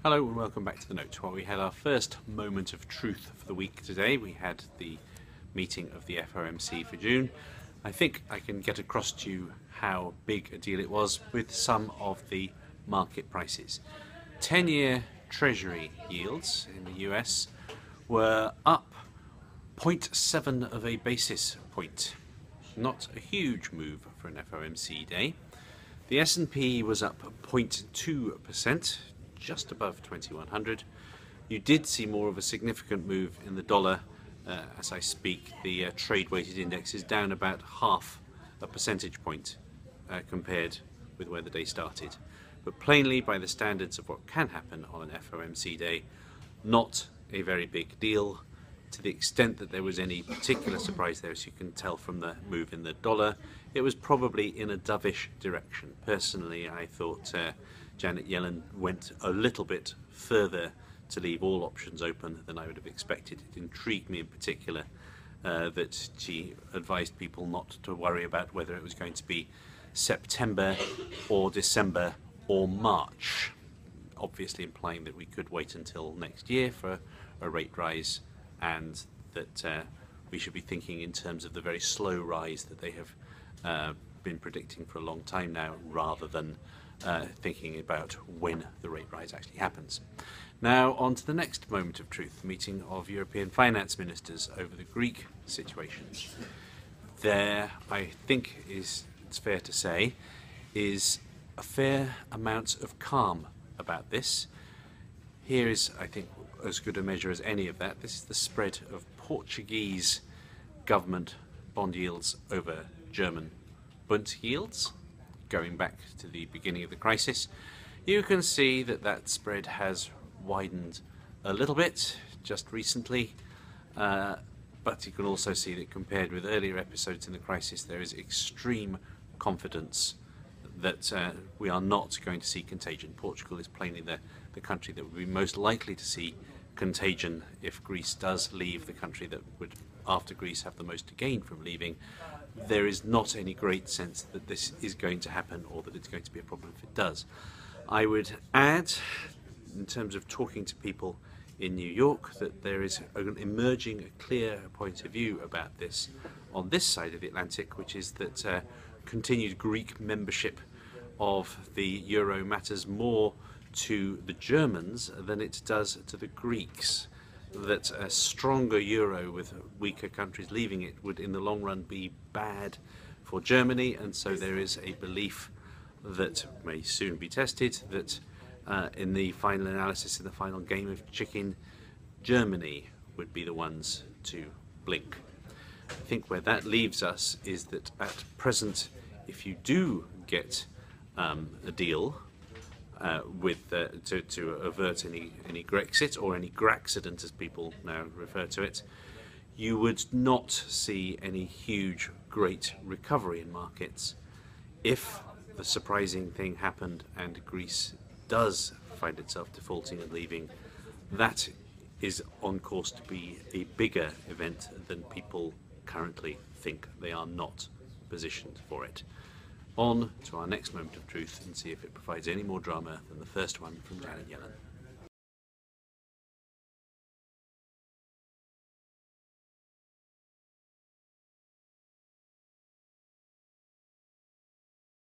Hello and welcome back to the Note. Well, we had our first moment of truth for the week today. We had the meeting of the FOMC for June. I think I can get across to you how big a deal it was with some of the market prices. 10-year Treasury yields in the US were up 0.7 of a basis point. Not a huge move for an FOMC day. The S&P was up 0.2%, just above 2100. You did see more of a significant move in the dollar. As I speak, the trade-weighted index is down about half a percentage point compared with where the day started. But plainly, by the standards of what can happen on an FOMC day, not a very big deal. To the extent that there was any particular surprise there, as you can tell from the move in the dollar, it was probably in a dovish direction. Personally, I thought Janet Yellen went a little bit further to leave all options open than I would have expected. It intrigued me in particular that she advised people not to worry about whether it was going to be September or December or March, obviously implying that we could wait until next year for a rate rise, and that we should be thinking in terms of the very slow rise that they have been predicting for a long time now, rather than thinking about when the rate rise actually happens. Now on to the next moment of truth, the meeting of European finance ministers over the Greek situation. There, I think it's fair to say, is a fair amount of calm about this. Here is, I think, as good a measure as any of that. This is the spread of Portuguese government bond yields over German Bund yields, going back to the beginning of the crisis. You can see that that spread has widened a little bit just recently, but you can also see that compared with earlier episodes in the crisis, there is extreme confidence that we are not going to see contagion. Portugal is plainly the country that would be most likely to see contagion if Greece does leave, the country that would, after Greece, have the most to gain from leaving. There is not any great sense that this is going to happen or that it's going to be a problem if it does. I would add, in terms of talking to people in New York, that there is emerging a clear point of view about this on this side of the Atlantic, which is that continued Greek membership of the Euro matters more to the Germans than it does to the Greeks. That a stronger euro with weaker countries leaving it would in the long run be bad for Germany, and so there is a belief that may soon be tested that in the final analysis, in the final game of chicken, Germany would be the ones to blink. I think where that leaves us is that at present, if you do get a deal to avert any Grexit, or any Graxident as people now refer to it, you would not see any huge great recovery in markets. If the surprising thing happened and Greece does find itself defaulting and leaving, that is on course to be a bigger event than people currently think. They are not positioned for it. On to our next moment of truth and see if it provides any more drama than the first one from Janet Yellen.